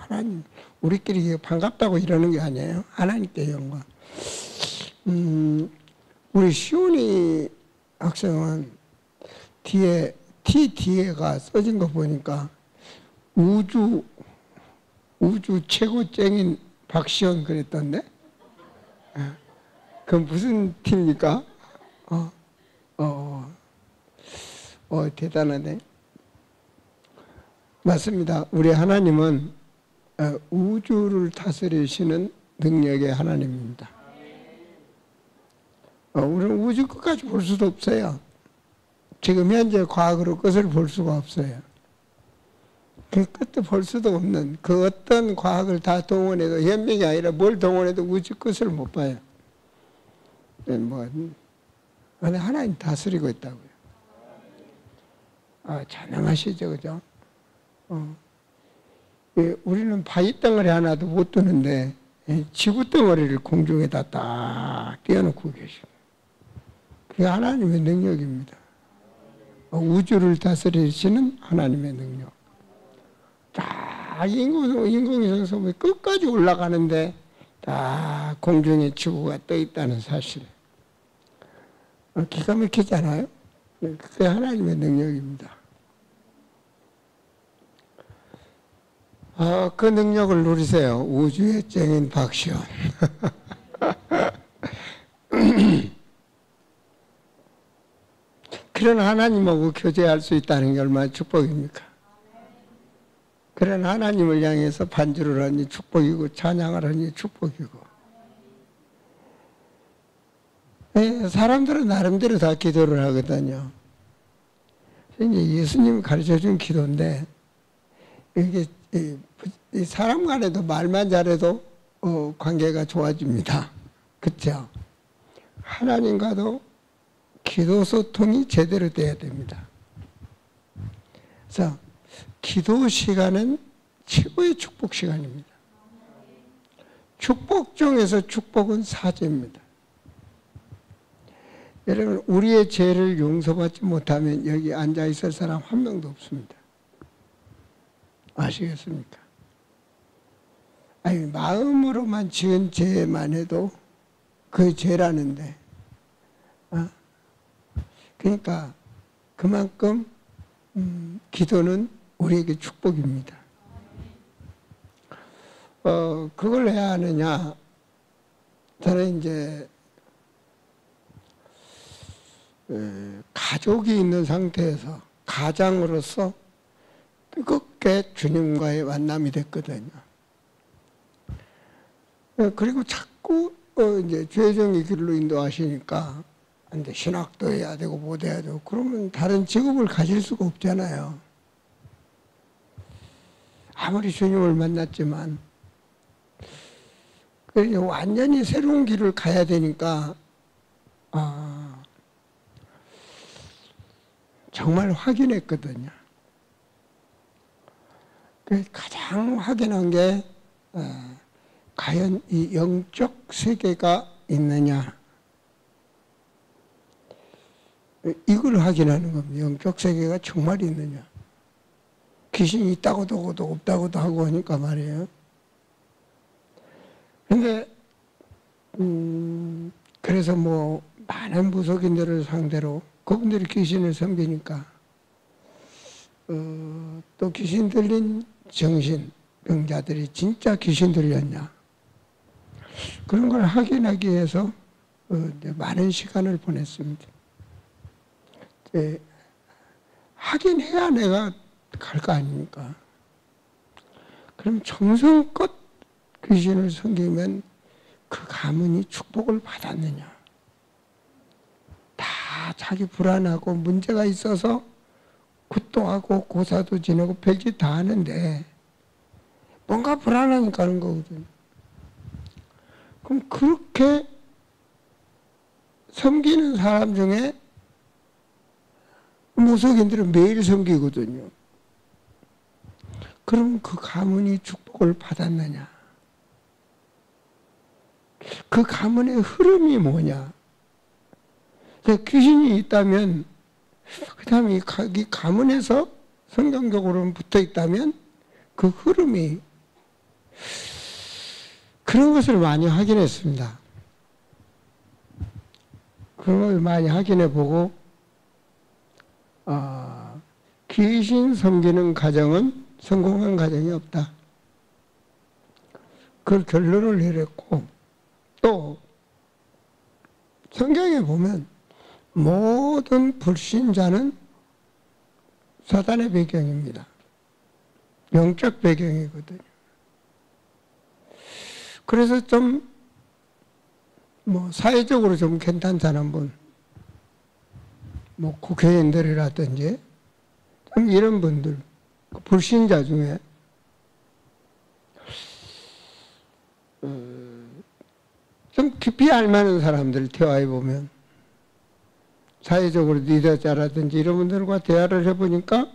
하나님, 우리끼리 반갑다고 이러는 게 아니에요. 하나님께 영광. 우리 시온이 학생은 뒤에, T 뒤에가 써진 거 보니까 우주 최고 쟁인 박시온 그랬던데? 그건 무슨 팀입니까? 대단하네. 맞습니다. 우리 하나님은 우주를 다스리시는 능력의 하나님입니다. 우리는 우주 끝까지 볼 수도 없어요. 지금 현재 과학으로 끝을 볼 수가 없어요. 그 끝도 볼 수도 없는 그 어떤 과학을 다 동원해도 현명이 아니라 뭘 동원해도 우주 끝을 못 봐요. 하나님 다스리고 있다고요. 자명하시죠, 그죠? 우리는 바위 덩어리 하나도 못 두는데 지구 덩어리를 공중에다 딱 띄워놓고 계시고, 그게 하나님의 능력입니다. 우주를 다스리시는 하나님의 능력. 다 인공위성 섬이 끝까지 올라가는데 다 공중에 지구가 떠 있다는 사실. 기가 막히잖아요. 그게 하나님의 능력입니다. 그 능력을 누리세요. 우주의 쟁인 박시온. 그런 하나님하고 교제할 수 있다는 게 얼마나 축복입니까? 그런 하나님을 향해서 반주를 하니 축복이고 찬양을 하니 축복이고. 사람들은 나름대로 다 기도를 하거든요. 이제 예수님이 가르쳐준 기도인데, 이게 사람 간에도 말만 잘해도 관계가 좋아집니다. 그렇죠? 하나님과도 기도 소통이 제대로 돼야 됩니다. 그래서 기도 시간은 최고의 축복 시간입니다. 축복 중에서 축복은 사죄입니다. 여러분, 우리의 죄를 용서받지 못하면 여기 앉아 있을 사람 한 명도 없습니다. 아시겠습니까? 아니, 마음으로만 지은 죄만 해도 그 죄라는데, 그러니까 그만큼 기도는 우리에게 축복입니다. 그걸 해야 하느냐? 저는 이제 가족이 있는 상태에서 가장으로서 뜨겁게 주님과의 만남이 됐거든요. 그리고 자꾸 이제 죄정의 길로 인도하시니까 이제 신학도 해야 되고 못 해야 되고, 그러면 다른 직업을 가질 수가 없잖아요. 아무리 주님을 만났지만 완전히 새로운 길을 가야 되니까 정말 확인했거든요. 가장 확인한 게 과연 이 영적 세계가 있느냐, 이걸 확인하는 겁니다. 영적 세계가 정말 있느냐. 귀신이 있다고도 하고도 없다고도 하고 하니까 말이에요. 근데 그래서 뭐 많은 무속인들을 상대로 그분들이 귀신을 섬기니까 또 귀신 들린 정신병자들이 진짜 귀신 들렸냐, 그런 걸 확인하기 위해서 많은 시간을 보냈습니다. 확인해야 내가 갈 거 아닙니까? 그럼 정성껏 귀신을 섬기면 그 가문이 축복을 받았느냐? 다 자기 불안하고 문제가 있어서 굿도 하고 고사도 지내고 별짓 다 하는데 뭔가 불안하니까 하는 거거든요. 그럼 그렇게 섬기는 사람 중에 무속인들은 매일 섬기거든요. 그럼 그 가문이 축복을 받았느냐? 그 가문의 흐름이 뭐냐? 귀신이 있다면, 그 다음에 이 가문에서 성경적으로는 붙어 있다면 그 흐름이 그런 것을 많이 확인했습니다. 그런 걸 많이 확인해 보고 귀신 섬기는 가정은 성공한 가정이 없다. 그걸 결론을 내렸고, 또 성경에 보면 모든 불신자는 사단의 배경입니다. 영적 배경이거든요. 그래서 좀 사회적으로 좀 괜찮다는 분, 국회의원들이라든지 좀 이런 분들, 불신자 중에 좀 깊이 알만한 사람들 대화해 보면, 사회적으로 리더자라든지 이런 분들과 대화를 해보니까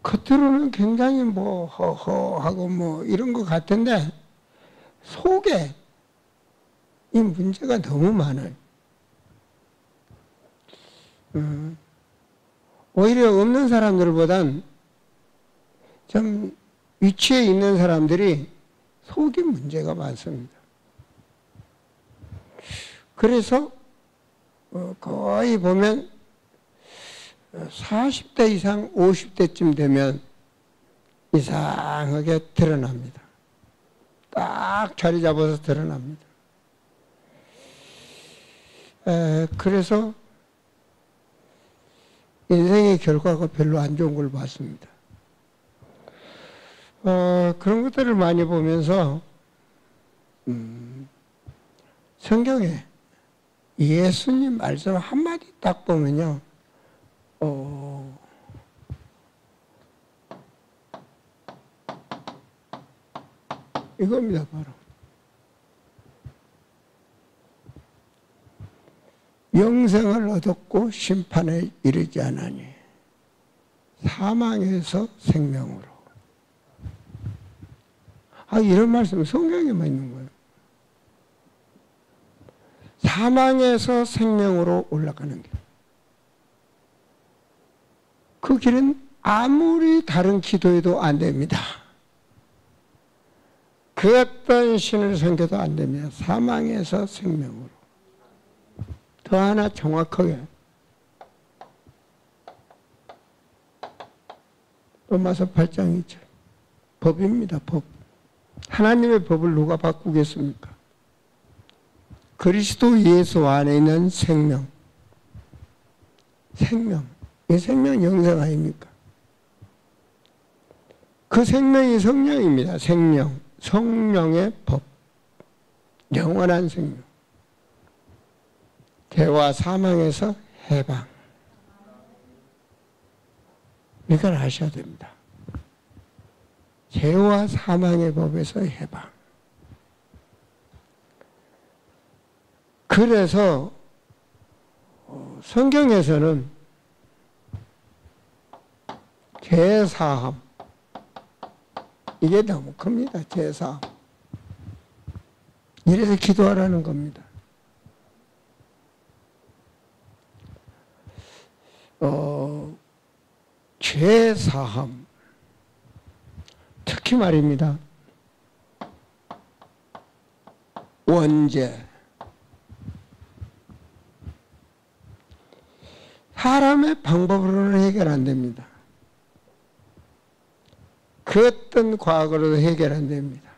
겉으로는 굉장히 허허하고 이런 것 같은데 속에 이 문제가 너무 많아요. 오히려 없는 사람들보단 좀 위치에 있는 사람들이 속이 문제가 많습니다. 그래서 거의 보면 40대 이상 50대쯤 되면 이상하게 드러납니다. 딱 자리 잡아서 드러납니다. 그래서 인생의 결과가 별로 안 좋은 걸 봤습니다. 그런 것들을 많이 보면서 성경에 예수님 말씀 한마디 딱 보면요, 이겁니다, 바로. 영생을 얻었고 심판에 이르지 않으니 사망에서 생명으로. 이런 말씀은 성경에만 있는 거예요. 사망에서 생명으로 올라가는 길. 그 길은 아무리 다른 기도해도 안 됩니다. 그 어떤 신을 섬겨도 안 됩니다. 사망에서 생명으로. 더 하나 정확하게 로마서 8장 2절 법입니다. 법. 하나님의 법을 누가 바꾸겠습니까? 그리스도 예수 안에 있는 생명. 생명. 이 생명 영생 아닙니까? 그 생명이 성령입니다. 생명. 성령의 법. 영원한 생명. 죄와 사망에서 해방. 이걸 아셔야 됩니다. 죄와 사망의 법에서 해방. 그래서 성경에서는 죄사함, 이게 너무 큽니다. 죄사함. 이래서 기도하라는 겁니다. 죄사함, 특히 말입니다. 원죄. 사람의 방법으로는 해결 안 됩니다. 그 어떤 과학으로도 해결 안 됩니다.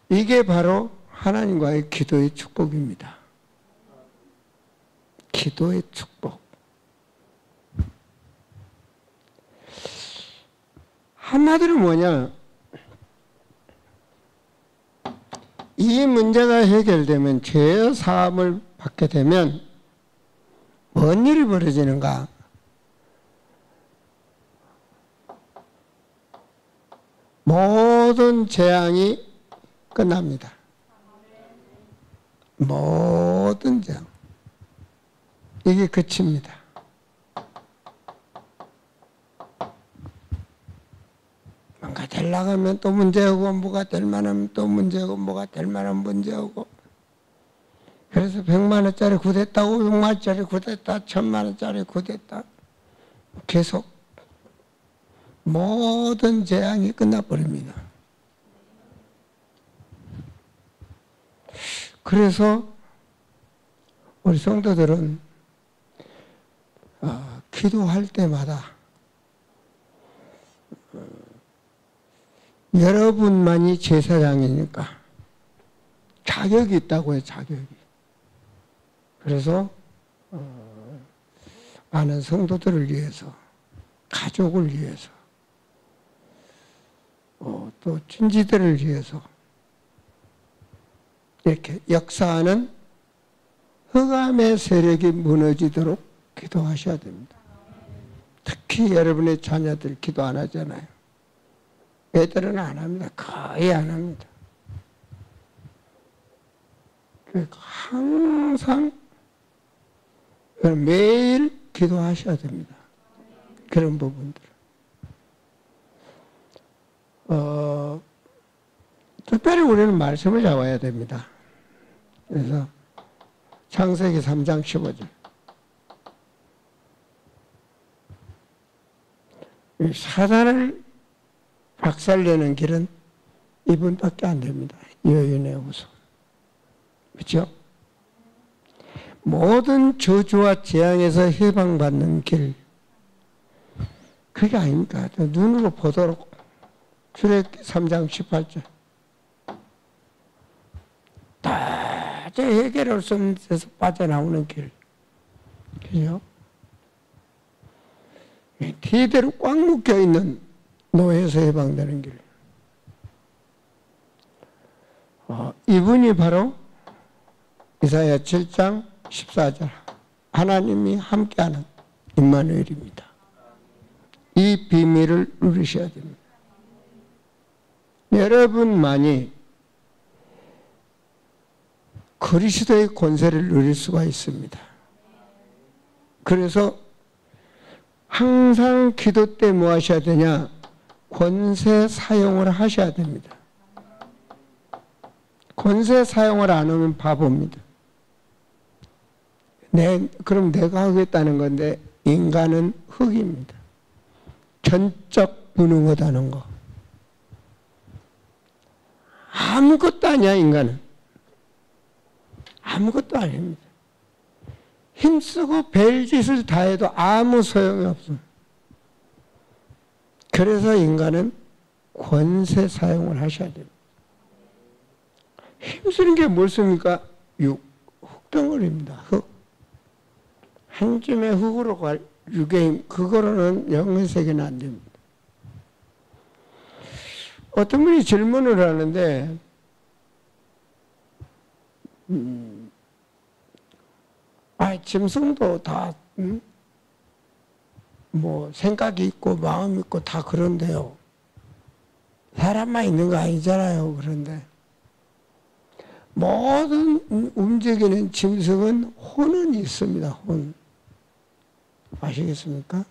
이게 바로 하나님과의 기도의 축복입니다. 기도의 축복. 한마디로 뭐냐? 이 문제가 해결되면, 죄의 사함을 받게 되면 뭔 일이 벌어지는가? 모든 재앙이 끝납니다. 모든 재앙. 이게 끝입니다. 뭔가 되려고 하면 또 문제오고, 뭐가 될 만하면 또 문제오고, 뭐가 될 만하면 문제오고. 그래서 100만 원짜리 구됐다, 500만 원짜리 구됐다, 1000만 원짜리 구됐다. 계속 모든 재앙이 끝나버립니다. 그래서 우리 성도들은 기도할 때마다 여러분만이 제사장이니까 자격이 있다고 해요. 자격이. 그래서 많은 성도들을 위해서, 가족을 위해서, 또 친지들을 위해서 이렇게 역사하는 흑암의 세력이 무너지도록 기도하셔야 됩니다. 특히 여러분의 자녀들 기도 안 하잖아요. 애들은 안 합니다. 거의 안 합니다. 항상 매일 기도하셔야 됩니다. 그런 부분들. 특별히 우리는 말씀을 잡아야 됩니다. 그래서 창세기 3장 15절. 사단을 박살내는 길은 이분밖에 안 됩니다. 여인의 후손. 그렇죠? 모든 저주와 재앙에서 해방받는 길. 그게 아닙니까? 눈으로 보도록. 출애굽기 3장 18절. 도저히 해결할 수 없는 데서 빠져나오는 길. 그죠? 티대로 꽉 묶여있는 노예에서 해방되는 길. 이분이 바로 이사야 7장 14절. 하나님이 함께하는 임마누엘입니다. 이 비밀을 누리셔야 됩니다. 여러분만이 그리스도의 권세를 누릴 수가 있습니다. 그래서 항상 기도 때 뭐 하셔야 되냐? 권세 사용을 하셔야 됩니다. 권세 사용을 안 하면 바보입니다. 그럼 내가 하겠다는 건데 인간은 흙입니다. 전적 무능하다는 거. 아무것도 아니야, 인간은. 아무것도 아닙니다. 힘쓰고 별짓을 다 해도 아무 소용이 없습니다. 그래서 인간은 권세 사용을 하셔야 됩니다. 힘쓰는 게 뭘습니까? 흙덩어리입니다. 흙. 한 줌의 흙으로 갈 육의 힘, 그거로는 영의 세계는 안 됩니다. 어떤 분이 질문을 하는데, 짐승도 다, 뭐, 생각이 있고, 마음이 있고, 다 그런데요. 사람만 있는 거 아니잖아요. 그런데. 모든 움직이는 짐승은 혼은 있습니다. 혼. 아시겠습니까?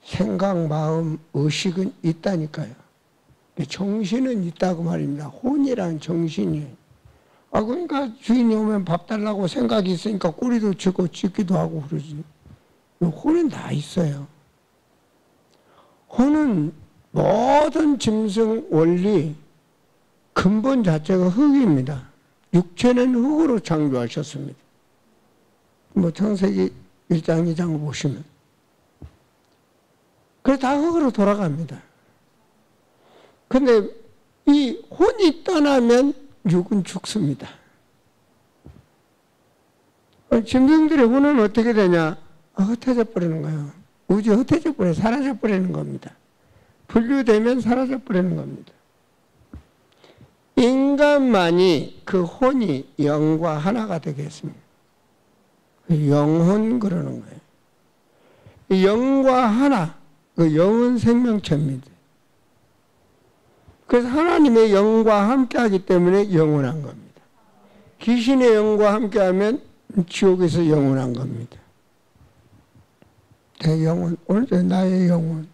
생각, 마음, 의식은 있다니까요. 정신은 있다고 말입니다. 혼이란 정신이에요. 그러니까 주인이 오면 밥 달라고 생각이 있으니까 꼬리도 쥐고 짖기도 하고 그러지. 혼은 다 있어요. 혼은 모든 짐승 원리 근본 자체가 흙입니다. 육체는 흙으로 창조하셨습니다. 뭐 창세기 1장, 2장을 보시면. 그래서 다 흙으로 돌아갑니다. 근데 이 혼이 떠나면 육은 죽습니다. 짐승들의 혼은 어떻게 되냐? 흩어져 버리는 거예요. 우주 흩어져 버려, 사라져 버리는 겁니다. 분류되면 사라져 버리는 겁니다. 인간만이 그 혼이 영과 하나가 되겠습니다. 영혼 그러는 거예요. 영과 하나, 그 영은 생명체입니다. 그래서 하나님의 영과 함께하기 때문에 영원한 겁니다. 귀신의 영과 함께하면 지옥에서 영원한 겁니다. 내 영혼, 오늘 나의 영혼.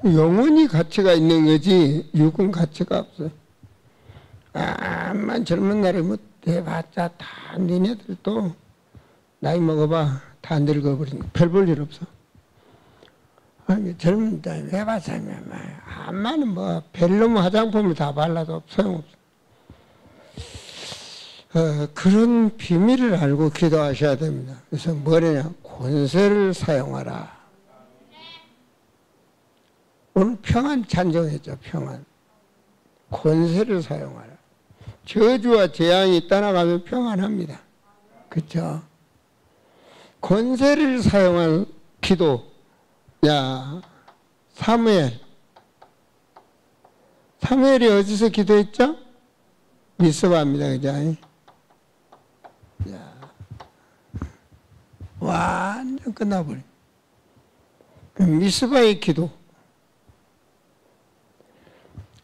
영혼이 가치가 있는 거지 육은 가치가 없어요. 암만 젊은 날에 뭐 대봤자 다 니네들 또 나이 먹어봐 다 늙어버린 별 볼 일 없어. 젊은 딸 해봤자면 암만은 뭐 벨룸 화장품을 다 발라도 소용없어. 그런 비밀을 알고 기도하셔야 됩니다. 그래서 뭐냐? 권세를 사용하라. 오늘 평안 찬정했죠. 평안. 권세를 사용하라. 저주와 재앙이 떠나가면 평안합니다. 그렇죠? 권세를 사용한 기도. 야, 사무엘이 어디서 기도했죠? 미스바입니다. 그죠? 야, 완전 끝나버려. 미스바의 기도.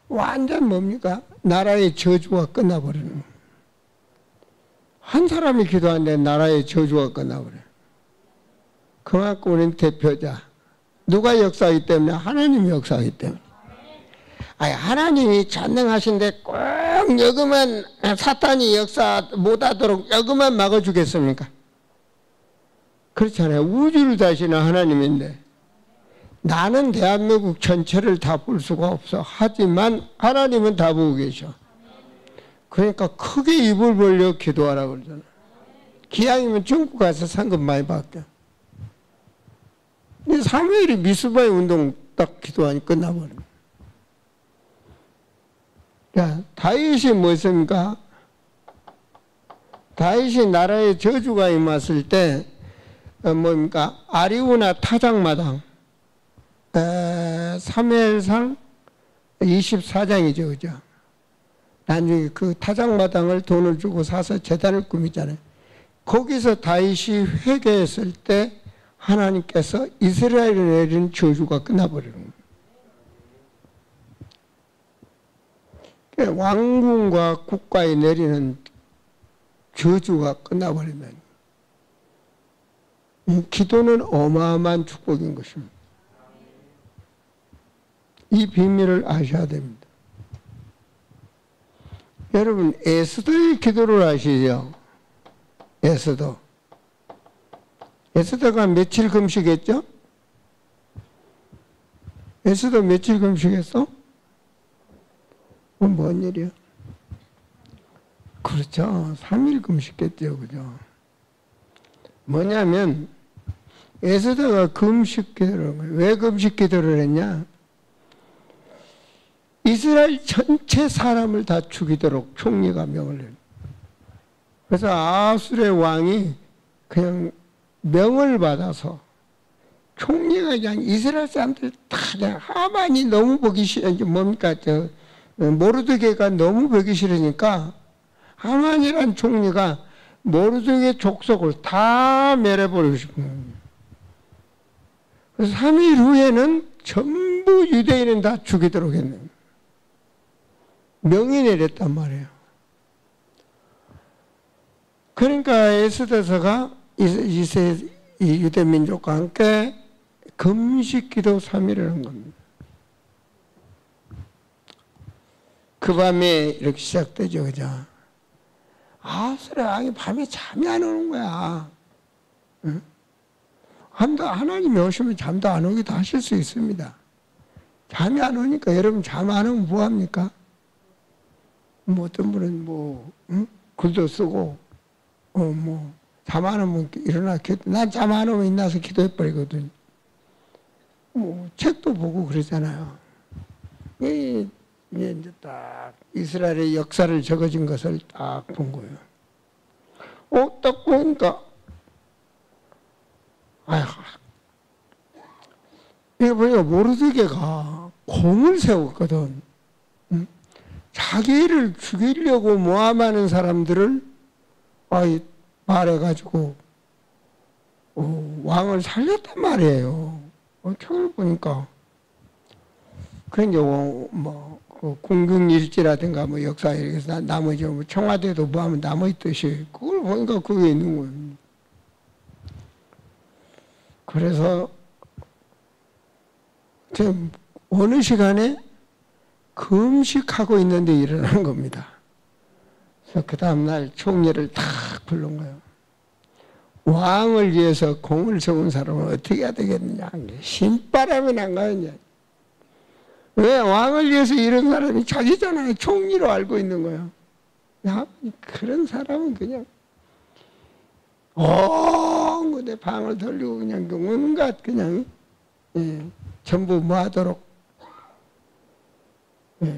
완전 뭡니까? 나라의 저주가 끝나버리는 거예요. 한 사람이 기도하는데 나라의 저주가 끝나버려요. 그만큼 우리는 대표자. 누가 역사하기 때문에? 하나님이 역사하기 때문에. 아니, 하나님이 전능하신데 꼭 여기만 사탄이 역사 못하도록 여기만 막아주겠습니까? 그렇잖아요. 우주를 다스리는 하나님인데 나는 대한민국 전체를 다 볼 수가 없어. 하지만 하나님은 다 보고 계셔. 그러니까 크게 입을 벌려 기도하라고 그러잖아. 기왕이면 중국 가서 상금 많이 받게. 근데 사무엘이 미스바의 운동 딱 기도하니 끝나버려. 자, 다윗이 뭐였습니까? 다윗이 나라에 저주가 임했을 때 뭡니까? 아리우나 타작마당 사무엘상 24장이죠. 그죠? 나중에 그 타작마당을 돈을 주고 사서 제단을 꾸미잖아요. 거기서 다윗이 회개했을 때 하나님께서 이스라엘에 내린 저주가 끝나버리는 거예요. 왕궁과 국가에 내리는 저주가 끝나버리면 이 기도는 어마어마한 축복인 것입니다. 이 비밀을 아셔야 됩니다. 여러분, 에스더의 기도를 아시죠? 에스더. 에스더가 며칠 금식했죠? 에스더 며칠 금식했어? 그건 뭔 일이야? 그렇죠. 3일 금식했죠. 그죠? 뭐냐면, 에스더가 금식 기도를 한 거예요. 왜 금식 기도를 했냐? 이스라엘 전체 사람을 다 죽이도록 총리가 명을 해요. 그래서 아수르의 왕이 그냥 명을 받아서 총리가 그냥 이스라엘 사람들 다 그냥 하만이 너무 보기 싫어. 뭡니까? 모르드게가 너무 보기 싫으니까 하만이란 총리가 모르드게 족속을 다 멸해버리고 싶은 거예요. 그래서 3일 후에는 전부 유대인은 다 죽이도록 했네요. 명이 내렸단 말이에요. 그러니까 에스더서가 유대 민족과 함께 금식기도 3일을 한 겁니다. 그 밤에 이렇게 시작되죠. 그죠? 아수르 왕이 밤에 잠이 안 오는 거야. 응? 하나님이 오시면 잠도 안 오기도 하실 수 있습니다. 잠이 안 오니까 여러분 잠 안 오면 뭐합니까? 뭐 어떤 분은 응? 글도 쓰고 잠 안 오면 일어나 기도. 난 잠 안 오면 일어나서 기도해버리거든. 책도 보고 그러잖아요. 이제 딱 이스라엘의 역사를 적어진 것을 딱 본 거예요. 딱 보니까 이거 보니까 모르드게가 공을 세웠거든. 응? 자기를 죽이려고 모함하는 사람들을 말해가지고 왕을 살렸단 말이에요. 책을 보니까 그러니까 궁극일지라든가 역사 이렇게 나머지 청와대도 하면 남아있듯이 그걸 보니까 그게 있는 거예요. 그래서 지금 어느 시간에 금식하고 있는데 일어난 겁니다. 그래서 그 다음날 총리를 탁 부른 거예요. 왕을 위해서 공을 세운 사람은 어떻게 해야 되겠느냐. 신바람이 난 거야. 왜? 왕을 위해서 이런 사람이 자기잖아요. 총리로 알고 있는 거예요. 야, 그런 사람은 그냥 내 방을 돌리고 그냥 온갖 그냥 전부 뭐하도록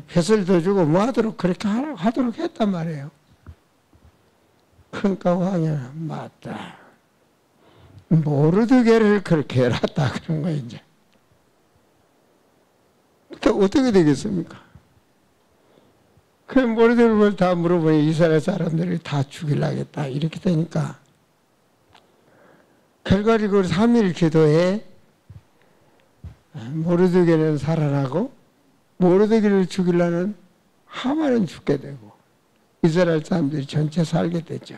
벼슬 더 주고 뭐하도록 그렇게 하도록 했단 말이에요. 그러니까 왕이 맞다. 모르드게를 그렇게 해놨다 그런 거예요. 이제 또 어떻게 되겠습니까? 그 모르드게를 다 물어보니 이스라엘 사람들이 다 죽이려겠다 이렇게 되니까 결과적으로 그 3일 기도에 모르드게는 살아나고 모르드게를 죽이려는 하만은 죽게 되고 이스라엘 사람들이 전체 살게 되죠.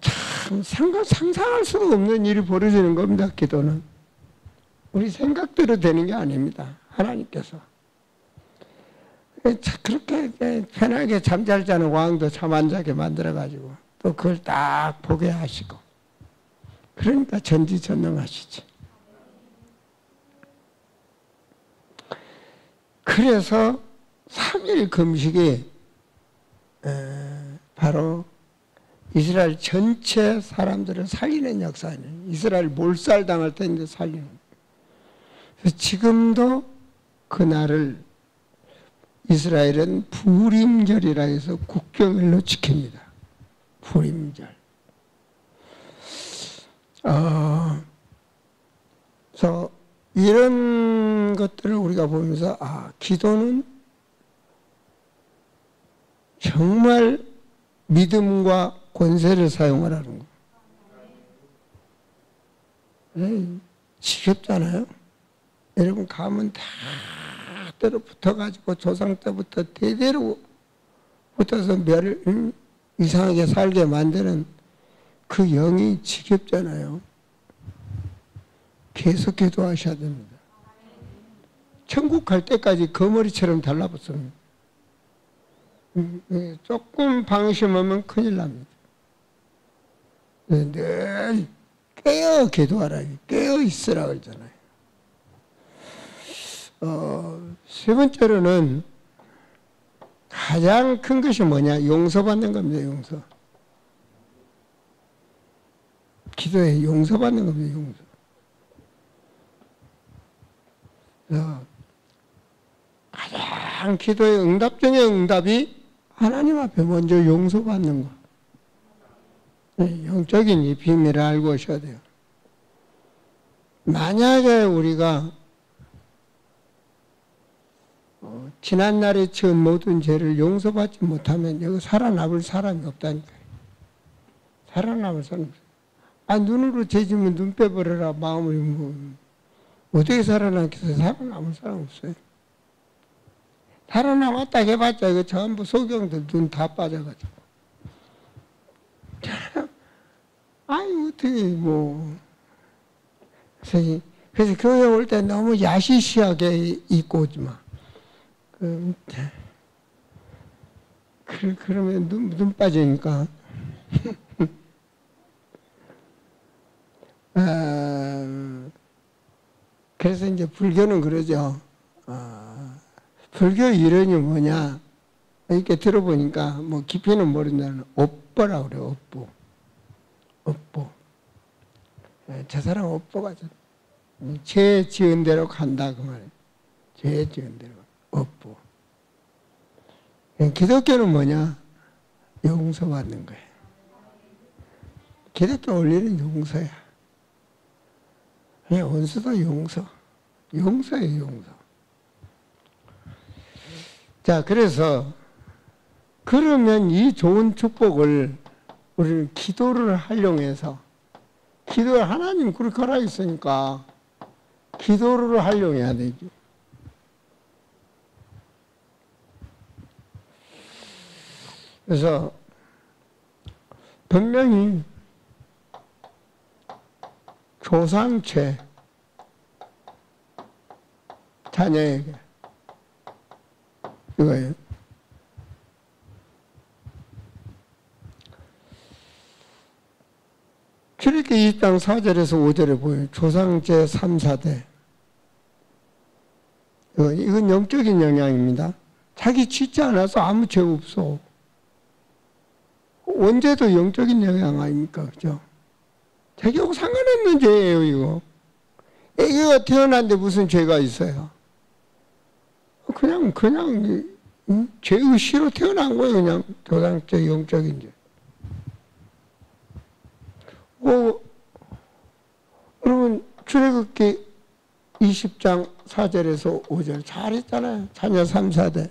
참 상상할 수가 없는 일이 벌어지는 겁니다. 기도는 우리 생각대로 되는 게 아닙니다. 하나님께서 그렇게 편하게 잠잘 자는 왕도 잠 안 자게 만들어가지고 또 그걸 딱 보게 하시고 그러니까 전지전능하시지. 그래서 3일 금식이 바로 이스라엘 전체 사람들을 살리는 역사는 이스라엘 몰살당할 때인데 살리는. 그래서 지금도 그날을 이스라엘은 부림절이라 해서 국경일로 지킵니다. 부림절. 그래서 이런 것들을 우리가 보면서 기도는 정말 믿음과 권세를 사용하라는 거. 지겹잖아요. 여러분 가면 다 때로 붙어가지고 조상 때부터 대대로 붙어서 이상하게 살게 만드는 그 영이 지겹잖아요. 계속 기도하셔야 됩니다. 천국 갈 때까지 거머리처럼 달라붙습니다. 조금 방심하면 큰일 납니다. 늘 깨어 기도하라, 깨어 있으라 그러잖아요. 세 번째로는 가장 큰 것이 뭐냐? 용서받는 겁니다. 용서. 기도에 용서받는 겁니다. 용서. 가장 기도의 응답 중에 응답이 하나님 앞에 먼저 용서받는 것. 영적인 이 비밀을 알고 오셔야 돼요. 만약에 우리가 지난날에 지은 모든 죄를 용서받지 못하면 여기 살아남을 사람이 없다니까요. 살아남을 사람이 없어요. 눈으로 죄지면 눈 빼버려라 마음을 어떻게 살아남겠어요? 살아남을 사람 없어요. 살아남았다 해봤자 이거 전부 소경들 눈 다 빠져가지고. 어떻게 그래서 교회 올 때 너무 야시시하게 입고 오지 마. 그러면 눈 빠지니까. 그래서 이제 불교는 그러죠. 불교 이론이 뭐냐? 이렇게 들어보니까 깊이는 모른다는 업보라고 그래요. 업보. 저 사람 업보가 죄 지은 대로 간다 그 말이에요. 죄 지은 대로 업보. 기독교는 뭐냐? 용서받는 거예요. 기독교 원리는 용서야. 원수도 용서. 용서예요, 용서. 자, 그래서 그러면 이 좋은 축복을 우리는 기도를 활용해서 기도를 하나님 그렇게 하라 했으니까 기도를 활용해야 되죠. 그래서 분명히 조상죄 자녀에게 이거예요. 출애굽기 20장 4절에서 5절에 보여요. 조상 제3, 4대. 이건 영적인 영향입니다. 자기 짓지 않아서 아무 죄 없어. 원죄도 영적인 영향 아닙니까? 그죠? 자기하고 상관없는 죄예요, 이거. 애기가 태어났는데 무슨 죄가 있어요? 그냥, 죄의식으로 태어난 거예요, 그냥. 조상죄, 영적인 죄. 여러분, 출애굽기 20장 4절에서 5절 잘했잖아요. 자녀 3, 4대.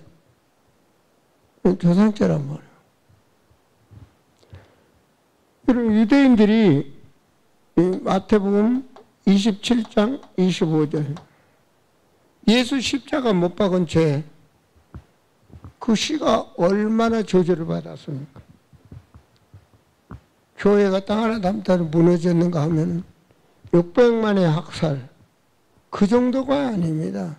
조상죄란 말이에요. 여러분, 유대인들이 마태복음 27장 25절 예수 십자가 못 박은 죄, 그 씨가 얼마나 저주를 받았습니까? 교회가 땅 하나 담다로 무너졌는가 하면 600만의 학살, 그 정도가 아닙니다.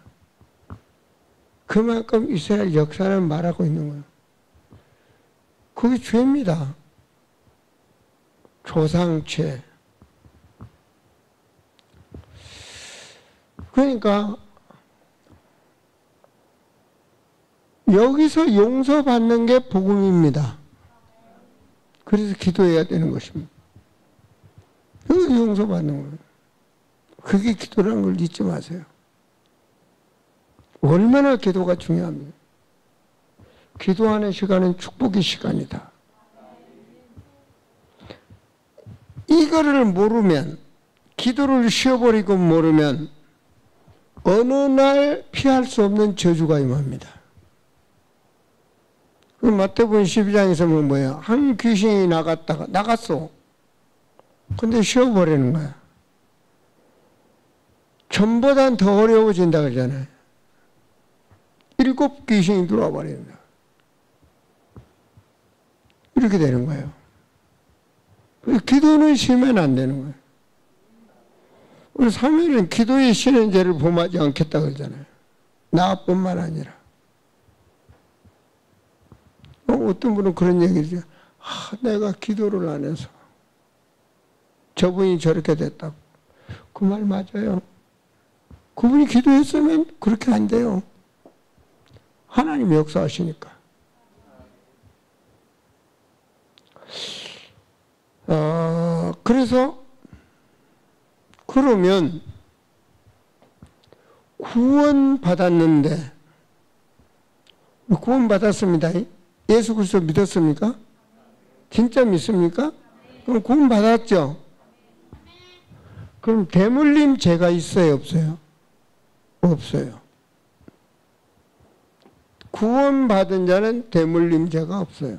그만큼 이스라엘 역사를 말하고 있는 거예요. 그게 죄입니다. 조상죄. 그러니까 여기서 용서받는 게 복음입니다. 그래서 기도해야 되는 것입니다. 여기서 용서받는 거예요. 그게 기도라는 걸 잊지 마세요. 얼마나 기도가 중요합니다. 기도하는 시간은 축복의 시간이다. 이거를 모르면, 기도를 쉬어버리고 모르면 어느 날 피할 수 없는 저주가 임합니다. 그 마태복음 12장에서 보면 뭐예요? 한 귀신이 나갔어. 근데 쉬어버리는 거야. 전보단 더 어려워진다 그러잖아요. 7 귀신이 들어와 버립니다. 이렇게 되는 거예요. 기도는 쉬면 안 되는 거예요. 우리 사무엘은 기도에 쉬는 죄를 범하지 않겠다 그러잖아요. 나뿐만 아니라. 어떤 분은 그런 얘기를 해요. 내가 기도를 안 해서 저분이 저렇게 됐다고. 그 말 맞아요. 그분이 기도했으면 그렇게 안 돼요. 하나님이 역사하시니까. 그래서 그러면 구원받았는데, 구원받았습니다. 예수 그리스도 믿었습니까? 진짜 믿습니까? 그럼 구원받았죠? 그럼 대물림 죄가 있어요, 없어요? 없어요. 구원받은 자는 대물림 죄가 없어요.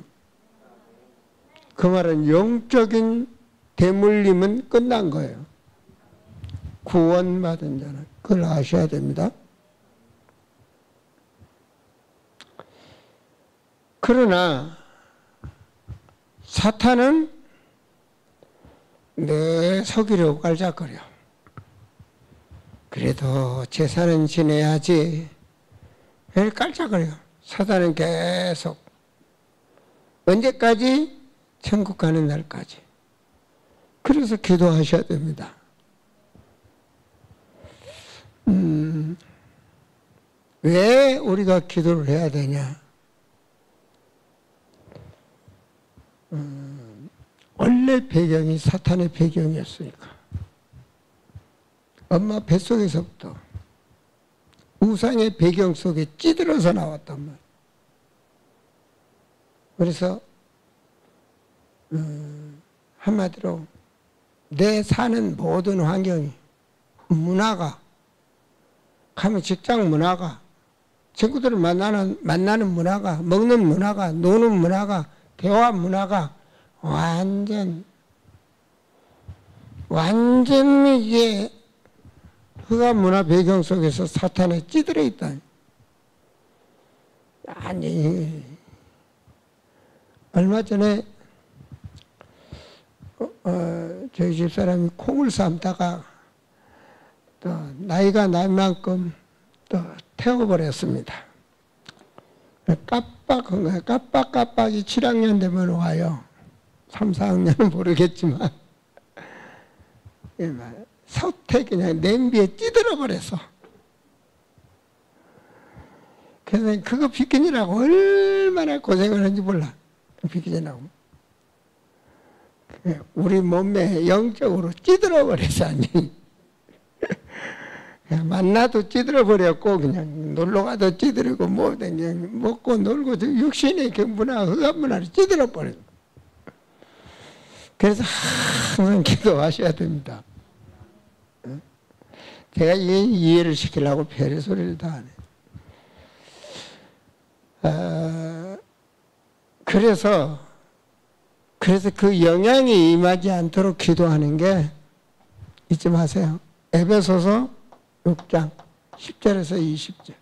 그 말은 영적인 대물림은 끝난 거예요. 구원받은 자는. 그걸 아셔야 됩니다. 그러나 사탄은 늘 속이려고 깔짝거려. 그래도 제사는 지내야지. 깔짝거려. 사탄은 계속. 언제까지? 천국 가는 날까지. 그래서 기도하셔야 됩니다. 왜 우리가 기도를 해야 되냐? 원래 배경이 사탄의 배경이었으니까. 엄마 뱃속에서부터 우상의 배경 속에 찌들어서 나왔단 말이에요. 그래서 한마디로 내 사는 모든 환경이, 문화가, 가면 직장 문화가, 친구들을 만나는 문화가, 먹는 문화가, 노는 문화가, 대화 문화가 완전히 이게 흑암 문화 배경 속에서 사탄에 찌들어 있다. 아니, 얼마 전에 저희 집사람이 콩을 삶다가 또 나이가 날 만큼 또 태워버렸습니다. 깜빡한 거예요. 깜빡이 7학년 되면 와요. 3, 4학년은 모르겠지만. 사태 그냥 냄비에 찌들어 버렸어. 그래서 그거 비키느라고 얼마나 고생을 하는지 몰라. 비키느라고. 우리 몸에 영적으로 찌들어 버렸어. 아니. 만나도 찌들어 버렸고, 그냥 놀러 가도 찌들고, 뭐, 그냥 먹고 놀고, 육신의 경부나 흑암문화를 찌들어 버렸어. 그래서 항상 기도하셔야 됩니다. 제가 이해를 시키려고 별의 소리를 다 하네. 그래서 그 영향이 임하지 않도록 기도하는 게 잊지 마세요. 에베소서 6장 10절에서 20절.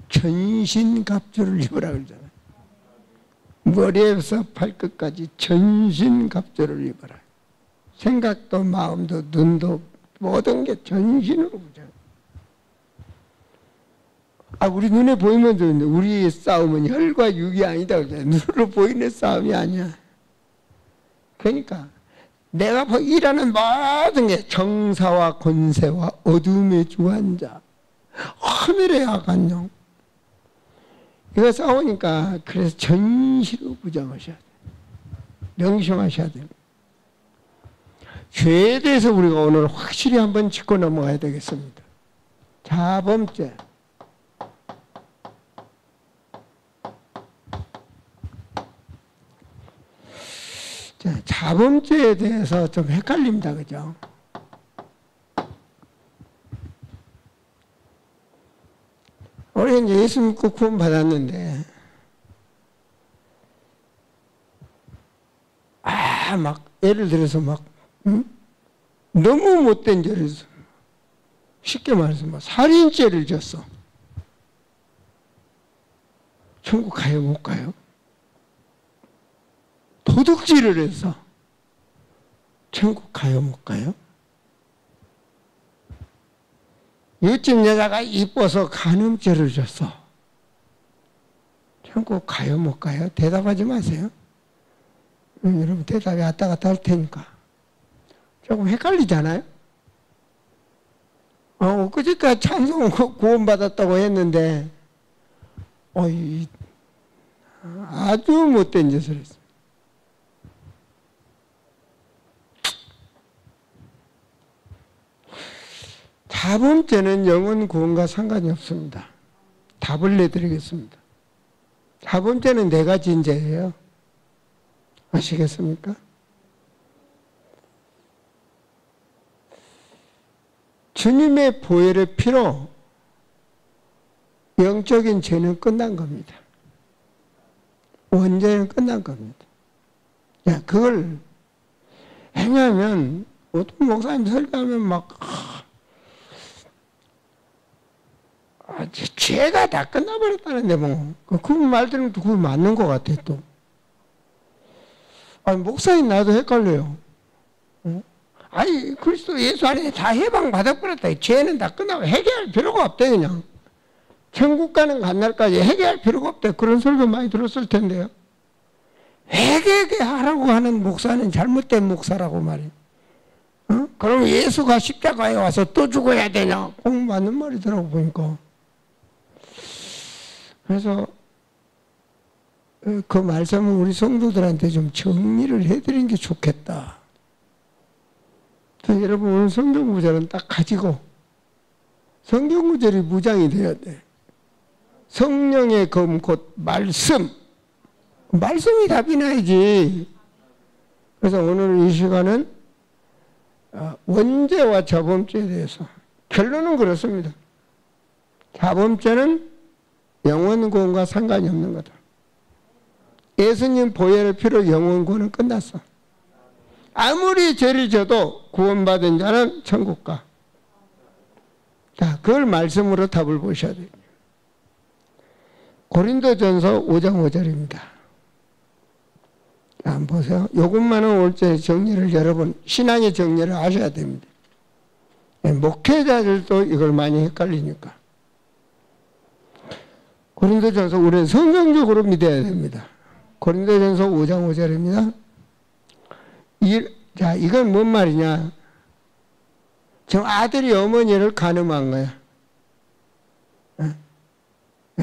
전신갑주를 입으라 그러잖아요. 머리에서 발끝까지 전신갑주를 입어라. 생각도 마음도 눈도 모든 게 전신으로 보자. 우리 눈에 보이면 좋은데 우리의 싸움은 혈과 육이 아니다 그러잖아요. 눈으로 보이는 싸움이 아니야. 그러니까 내가 일하는 모든 게 정사와 권세와 어둠의 주관자, 하늘의 악한 영, 이거 싸우니까 그래서 전시로 부정하셔야 돼요. 명심하셔야 돼요. 죄에 대해서 우리가 오늘 확실히 한번 짚고 넘어가야 되겠습니다. 자범죄. 자범죄에 대해서 좀 헷갈립니다. 그죠? 우리 이제 예수 믿고 구원 받았는데, 막, 예를 들어서 막, 너무 못된 죄를, 쉽게 말해서 막 살인죄를 졌어. 천국 가요, 못 가요? 도둑질을 해서 천국 가요, 못 가요? 요즘 여자가 이뻐서 간음죄를 졌어. 천국 가요, 못 가요? 대답하지 마세요. 여러분 대답이 왔다 갔다 할 테니까. 조금 헷갈리잖아요? 그저께 찬송 구원받았다고 했는데, 아주 못된 짓을 했어. 자범죄는 영혼 구원과 상관이 없습니다. 답을 내드리겠습니다. 자범죄는 네 가지 죄예요. 아시겠습니까? 주님의 보혈의 피로 영적인 죄는 끝난 겁니다. 원죄는 끝난 겁니다. 그걸 왜냐하면 어떤 목사님 설교하면 막 죄가 다 끝나버렸다는데 뭐 그 말들은 그거 맞는 것 같아 또. 목사님 나도 헷갈려요. 그리스도 예수 안에 다 해방 받아버렸다. 죄는 다 끝나고 해결할 필요가 없대 그냥. 천국 가는 간날까지 해결할 필요가 없대. 그런 설교 많이 들었을 텐데요. 회개하라고 하는 목사는 잘못된 목사라고 말이에요. 그럼 예수가 십자가에 와서 또 죽어야 되냐? 맞는 말이더라고 보니까. 그래서 그 말씀은 우리 성도들한테 좀 정리를 해드리는 게 좋겠다. 여러분 오늘 성경 구절은 딱 가지고 성경 구절이 무장이 되어야 돼. 성령의 검 곧 말씀. 말씀이 답이 나야지. 그래서 오늘 이 시간은 원죄와 자범죄에 대해서 결론은 그렇습니다. 자범죄는 영혼 구원과 상관이 없는 거다. 예수님 보혈의 피로 영혼 구원은 끝났어. 아무리 죄를 져도 구원받은 자는 천국 가. 자, 그걸 말씀으로 답을 보셔야 돼요. 고린도전서 5장 5절입니다. 한번 보세요. 이것만은 올때 정리를 여러분 신앙의 정리를 하셔야 됩니다. 목회자들도 이걸 많이 헷갈리니까. 고린도전서 우리는 성경적으로 믿어야 됩니다. 고린도전서 5장 5절입니다. 자, 이건 뭔 말이냐? 저 아들이 어머니를 간음한 거야.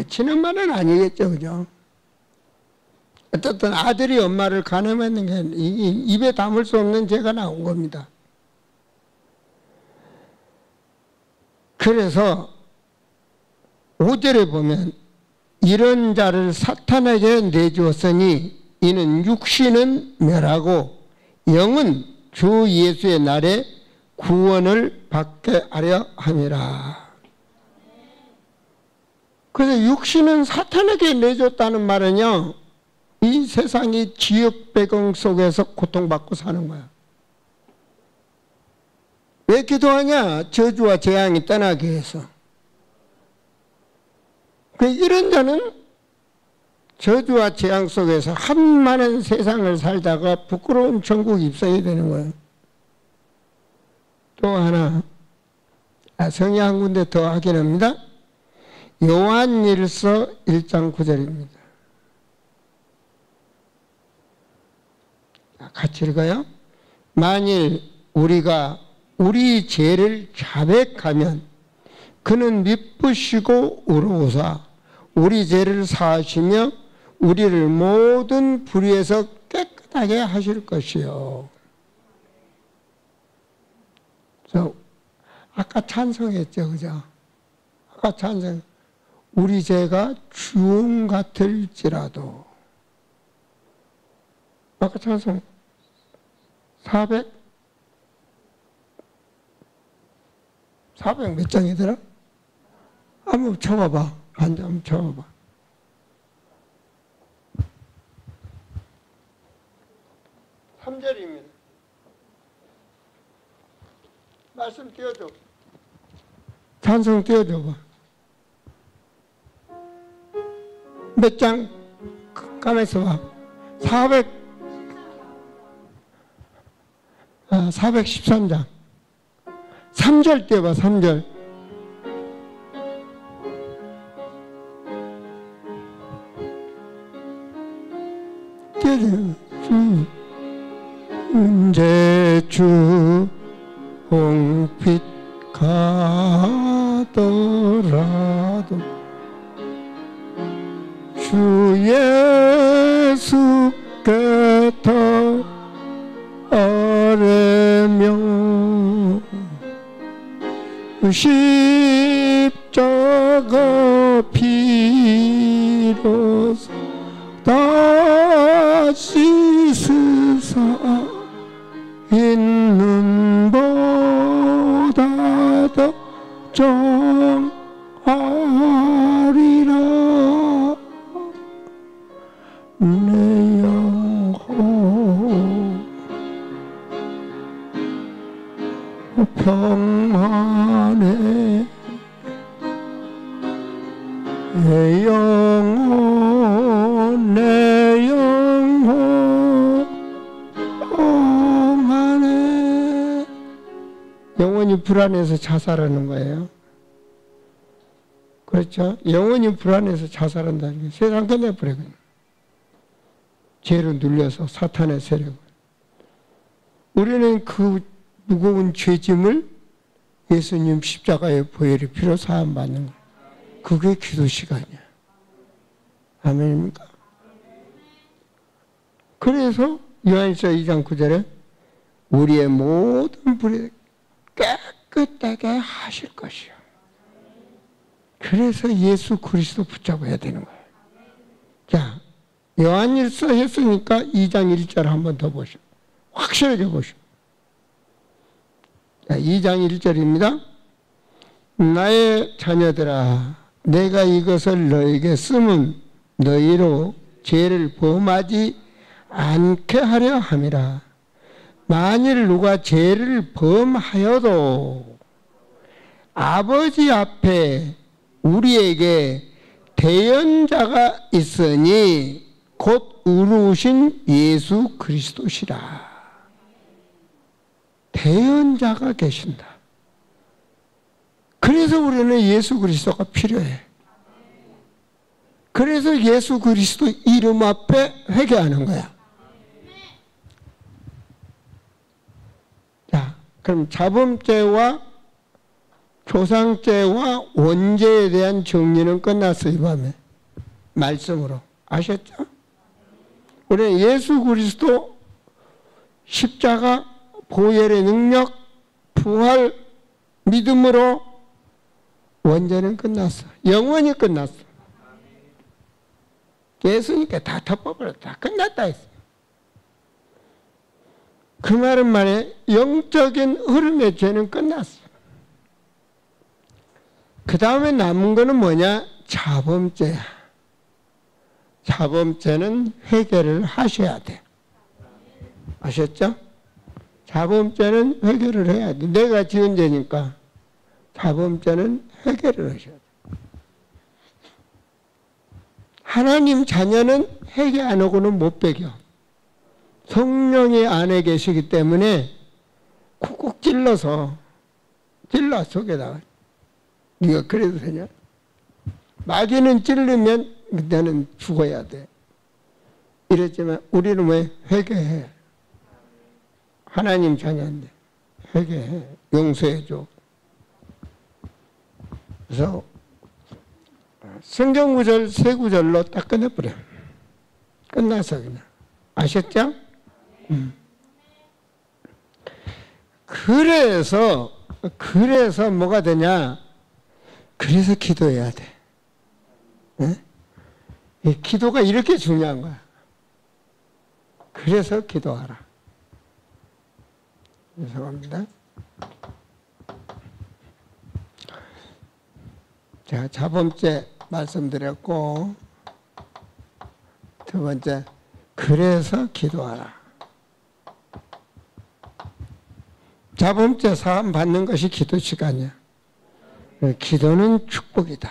치는 말은 아니겠죠, 그죠? 어쨌든 아들이 엄마를 간음했는 게 입에 담을 수 없는 죄가 나온 겁니다. 그래서 5절에 보면 이런 자를 사탄에게 내주었으니 이는 육신은 멸하고 영은 주 예수의 날에 구원을 받게 하려 함이라. 그래서 육신은 사탄에게 내줬다는 말은요, 이 세상이 지역 배경 속에서 고통받고 사는 거야. 왜 기도하냐? 저주와 재앙이 떠나게 해서. 이런 자는 저주와 재앙 속에서 한많은 세상을 살다가 부끄러운 천국 입성이 되는 거예요. 또 하나, 성의 한 군데 더 하긴 합니다. 요한일서 1장 9절입니다. 같이 읽어요. 만일 우리가 우리 죄를 자백하면 그는 미쁘시고 의로우사 우리 죄를 사하시며 우리를 모든 불의에서 깨끗하게 하실 것이요. 아까 찬송했죠, 그죠? 아까 찬송. 우리 죄가 주홍 같을지라도. 아까 찬송 400 몇 장이더라? 한번 쳐봐봐. 한번 쳐봐봐. (3절입니다) 말씀 띄워줘. 찬송 띄워줘봐. 몇 장? 가만있어 봐. 413장 3절 띄워봐. 3절. 띄워줘. 언제 주 홍빛 가더라도 주 예수께서 아뢰며 십자가 피로서 다시 스사 있는 보다 더 정하리라. 내 영혼 평안해. 내 영혼 내 영혼 평안해. 영혼이 불안해서 자살하는 거예요. 그렇죠? 영혼이 불안해서 자살한다는 게 세상 끝내버리거든요. 죄로 눌려서 사탄의 세력을. 우리는 그 무거운 죄짐을 예수님 십자가의 보혈의 피로 사함 받는 거예요. 그게 기도 시간이야. 아멘입니까? 그래서 요한일서 2장 9절에 우리의 모든 불을 깨끗하게 하실 것이요. 그래서 예수 그리스도 붙잡아야 되는 거예요. 자, 요한일서 했으니까 2장 1절 한번 더 보시오. 확실하게 보시오. 자, 2장 1절입니다. 나의 자녀들아, 내가 이것을 너에게 쓰면 너희로 죄를 범하지 않게 하려 함이라. 만일 누가 죄를 범하여도 아버지 앞에 우리에게 대언자가 있으니 곧 의로우신 예수 그리스도시라. 대언자가 계신다. 그래서 우리는 예수 그리스도가 필요해. 그래서 예수 그리스도 이름 앞에 회개하는 거야. 그럼 자범죄와 조상죄와 원죄에 대한 정리는 끝났어요. 이 밤에 말씀으로. 아셨죠? 우리는 예수 그리스도 십자가 보혈의 능력, 부활, 믿음으로 원죄는 끝났어. 영원히 끝났어. 예수님께 다 덮어버렸다. 다 끝났다 했어. 그 말은 말에 영적인 흐름의 죄는 끝났어. 그 다음에 남은 거는 뭐냐? 자범죄야. 자범죄는 해결을 하셔야 돼. 아셨죠? 자범죄는 해결을 해야 돼. 내가 지은 죄니까 자범죄는 해결을 하셔야 돼. 하나님 자녀는 회개 안 하고는 못 배겨. 성령이 안에 계시기 때문에 쿡쿡 찔러 속에다가 네가 그래도 되냐? 마귀는 찔르면 너는 죽어야 돼. 이랬지만 우리는 왜 회개해? 하나님 자녀인데 회개해. 용서해줘. 그래서 성경 구절 세 구절로 딱 끝내버려. 끝나서 그냥. 아셨죠? 그래서 뭐가 되냐? 그래서 기도해야 돼. 이 기도가 이렇게 중요한 거야. 그래서 기도하라. 죄송합니다. 자, 자범죄 말씀드렸고, 두 번째, 그래서 기도하라. 자범죄 사함 받는 것이 기도 시간이야. 기도는 축복이다.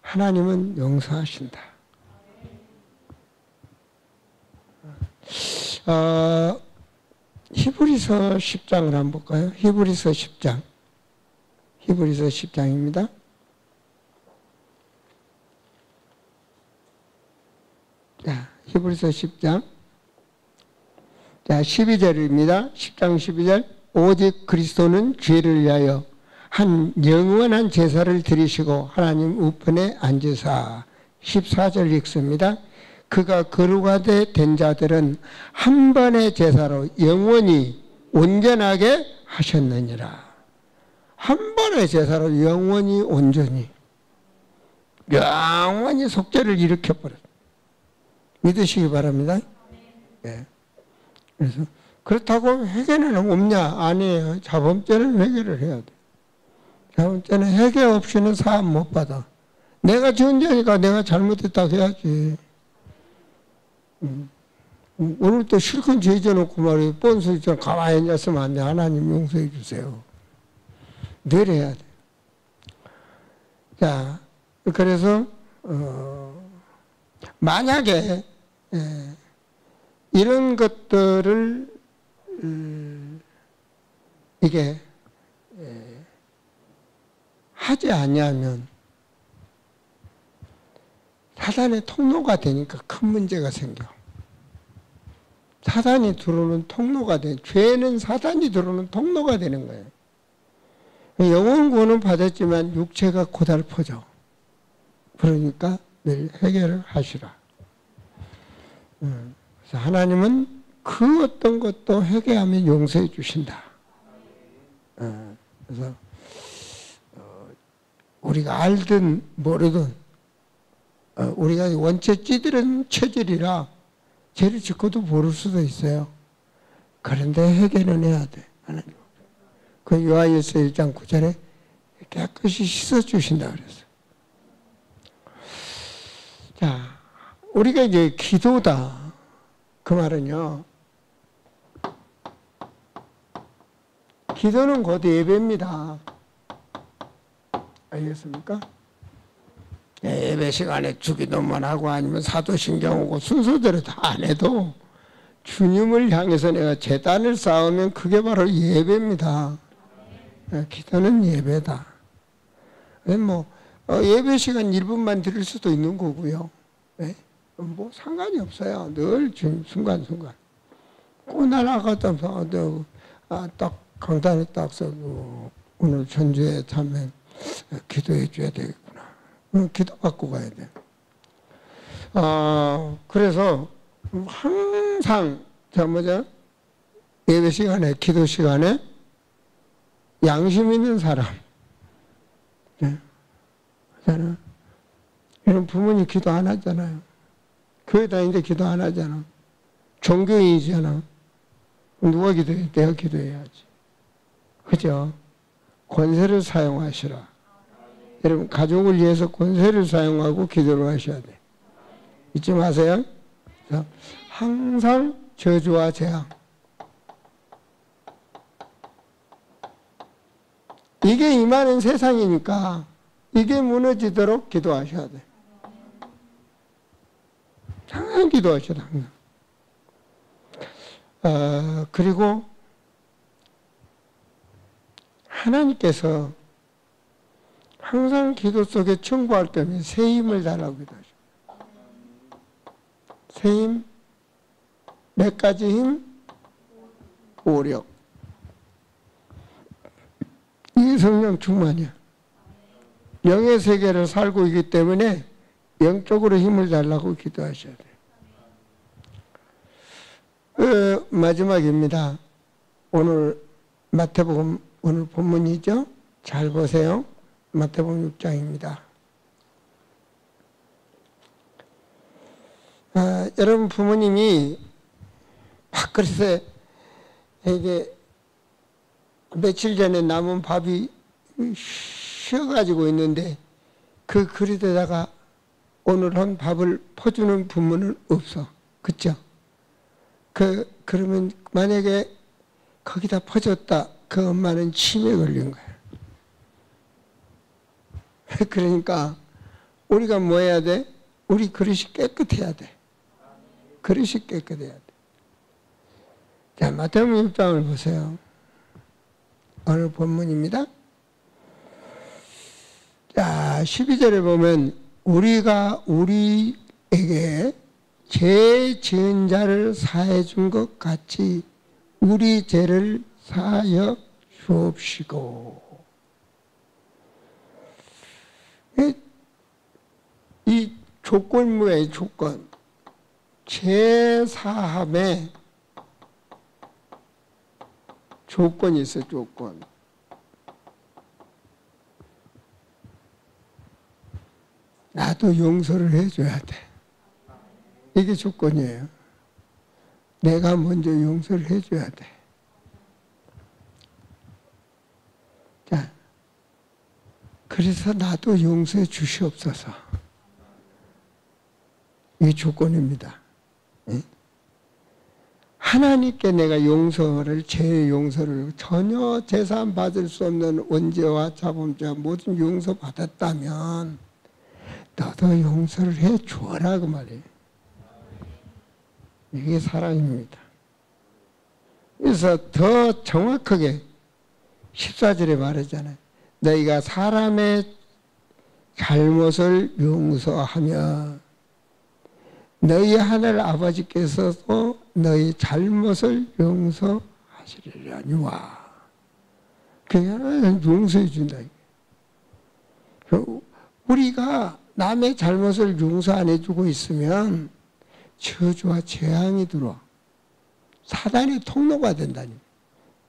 하나님은 용서하신다. 히브리서 10장을 한번 볼까요? 히브리서 10장. 히브리서 10장입니다. 자, 히브리서 10장. 자, 12절입니다. 10장 12절. 오직 그리스도는 죄를 위하여 한 영원한 제사를 드리시고 하나님 우편에 앉으사. 14절 읽습니다. 그가 거룩하되 된 자들은 한 번의 제사로 영원히 온전하게 하셨느니라. 한 번의 제사로 영원히 온전히 영원히 속죄를 일으켜버렸다. 믿으시기 바랍니다. 네. 그래서 그렇다고 회개는 없냐? 아니에요. 자범죄는 회개를 해야 돼. 자범죄는 회개 없이는 사함 못 받아. 내가 지은 죄니까 내가 잘못했다고 해야지. 오늘 또 실컷 죄 져놓고 말이에요. 뻔수처럼 가만히 앉았으면 안 돼. 하나님 용서해 주세요. 늘 해야 돼. 자, 그래서 만약에 이런 것들을 이게 하지 않으면 사단의 통로가 되니까 큰 문제가 생겨. 사단이 들어오는 통로가 돼. 죄는 사단이 들어오는 통로가 되는 거예요. 영혼 구원은 받았지만 육체가 고달퍼져. 그러니까 늘 해결을 하시라. 그래서 하나님은 그 어떤 것도 회개하면 용서해 주신다. 그래서 우리가 알든 모르든 우리가 원체 찌들은 체질이라 죄를 짓고도 모를 수도 있어요. 그런데 회개는 해야 돼. 하나님. 그 요한일서 1장 9절에 깨끗이 씻어주신다 그랬어요. 자, 우리가 이제 기도다. 그 말은요. 기도는 곧 예배입니다. 알겠습니까? 예배 시간에 주기도만 하고 아니면 사도신경 오고 순서대로 다 안 해도 주님을 향해서 내가 제단을 쌓으면 그게 바로 예배입니다. 기도는 예배다. 뭐 예배 시간 1분만 드릴 수도 있는 거고요. 뭐 상관이 없어요. 늘 순간순간. 꽃 하나 갖다 딱 강단에 딱 써도 오늘 전주에 가면 기도해 줘야 되겠구나. 기도 받고 가야 돼. 그래서 항상 예배 시간에, 기도 시간에 양심 있는 사람. 네. 그잖아. 이런 부모님 기도 안 하잖아요. 교회 다니는데 기도 안 하잖아. 종교인이잖아. 누가 기도해? 내가 기도해야지. 그죠? 권세를 사용하시라. 여러분, 가족을 위해서 권세를 사용하고 기도를 하셔야 돼. 잊지 마세요. 항상 저주와 재앙. 이게 임하는 세상이니까 이게 무너지도록 기도하셔야 돼. 항상 기도하셔야 돼. 항상. 그리고 하나님께서 항상 기도 속에 청구할 때면 새 힘을 달라고 기도하셔. 새 힘, 몇 가지 힘? 오력. 이게 성령 충만이야. 영의 세계를 살고 있기 때문에 영적으로 힘을 달라고 기도하셔야 돼요. 마지막입니다. 오늘 마태복음 오늘 본문이죠. 잘 보세요. 마태복음 6장입니다. 여러분 부모님이 밥그릇에 이게 며칠 전에 남은 밥이 쉬어가지고 있는데 그 그릇에다가 오늘 한 밥을 퍼주는 부모는 없어. 그쵸? 그러면 만약에 거기다 퍼줬다. 그 엄마는 치매 걸린 거야. 그러니까 우리가 뭐 해야 돼? 우리 그릇이 깨끗해야 돼. 그릇이 깨끗해야 돼. 자, 마태복음 6장을 보세요. 오늘 본문입니다. 자, 12절에 보면 우리가 우리에게 죄 지은 자를 사해 준 것 같이 우리 죄를 사하여 주옵시고. 이 조건이 뭐예요? 조건. 죄 사함에 조건이 있어요. 조건. 나도 용서를 해줘야 돼. 이게 조건이에요. 내가 먼저 용서를 해줘야 돼. 자, 그래서 나도 용서해 주시옵소서. 이게 조건입니다. 하나님께 내가 용서를, 죄의 용서를 전혀 재산 받을 수 없는 원죄와 자범죄와 모든 용서 받았다면 너도 용서를 해 주어라 그 말이에요. 이게 사랑입니다. 그래서 더 정확하게 14절에 말하잖아요. 너희가 사람의 잘못을 용서하며 너희 하늘 아버지께서도 너희 잘못을 용서하시리라니와. 그냥 용서해 준다. 우리가 남의 잘못을 용서 안 해주고 있으면 저주와 재앙이 들어와. 사단의 통로가 된다니.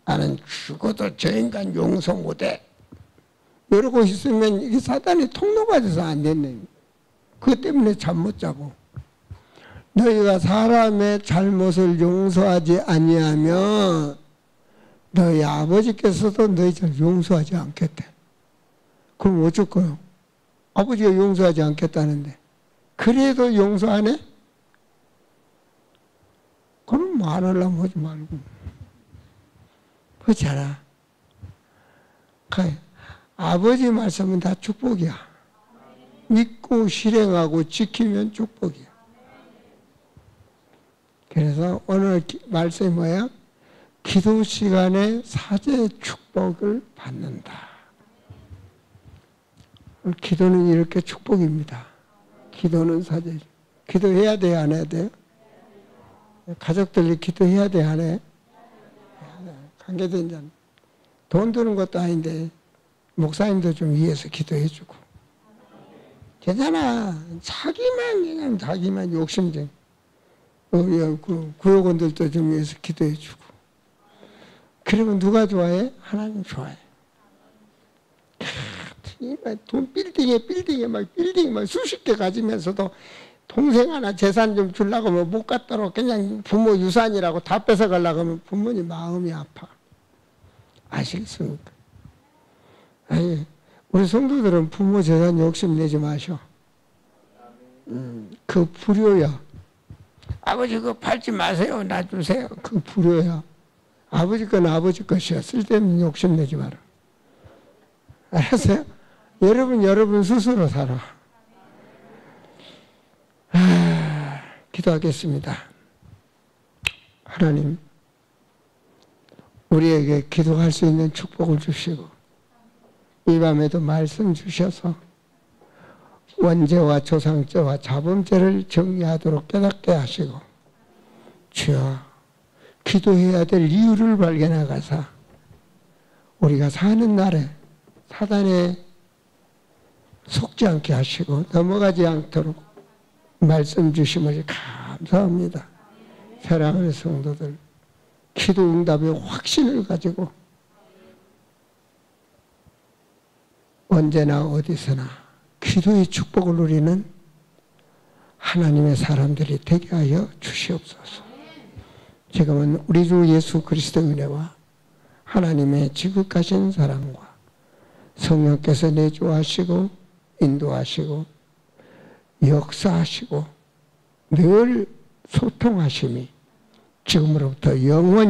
나는 죽어도 저 인간 용서 못해. 이러고 있으면 이게 사단의 통로가 돼서 안 됐네. 그것 때문에 잠 못 자고. 너희가 사람의 잘못을 용서하지 아니하면 너희 아버지께서도 너희 잘 용서하지 않겠대. 그럼 어쩔 거요? 아버지가 용서하지 않겠다는데 그래도 용서 안 해? 그럼 뭐 안 하려면 하지 말고. 그렇잖아. 아버지 말씀은 다 축복이야. 믿고 실행하고 지키면 축복이야. 그래서 오늘 말씀이 뭐야? 기도 시간에 사제 축복을 받는다. 기도는 이렇게 축복입니다. 기도는 사제. 기도해야 돼요? 안 해야 돼요? 가족들이 기도해야 돼, 안 해? 관계된 자. 돈 드는 것도 아닌데, 목사님도 좀 위해서 기도해주고. 괜찮아. 자기만 욕심쟁. 그 구역원들도 좀 위해서 기도해주고. 그러면 누가 좋아해? 하나님 좋아해. 돈 빌딩에 막 수십 개 가지면서도 동생 하나 재산 좀 주려고 하면 못 갖도록 그냥 부모 유산이라고 다 뺏어가려고 하면 부모님 마음이 아파. 아시겠습니까? 아니, 우리 성도들은 부모 재산 욕심 내지 마셔. 그 불효야. 아버지 그거 팔지 마세요. 놔주세요. 그 불효야. 아버지 건 아버지 것이야. 쓸데없는 욕심 내지 마라. 알았어요? 여러분 스스로 살아. 기도하겠습니다. 하나님, 우리에게 기도할 수 있는 축복을 주시고 이 밤에도 말씀 주셔서 원죄와 조상죄와 자범죄를 정리하도록 깨닫게 하시고 주여, 기도해야 될 이유를 발견하가사 우리가 사는 날에 사단에 속지 않게 하시고 넘어가지 않도록 말씀 주심을 감사합니다. 사랑하는 성도들, 기도 응답의 확신을 가지고 언제나 어디서나 기도의 축복을 누리는 하나님의 사람들이 되게 하여 주시옵소서. 지금은 우리 주 예수 그리스도의 은혜와 하나님의 지극하신 사랑과 성령께서 내주하시고 인도하시고 역사하시고 늘 소통하심이 지금으로부터 영원히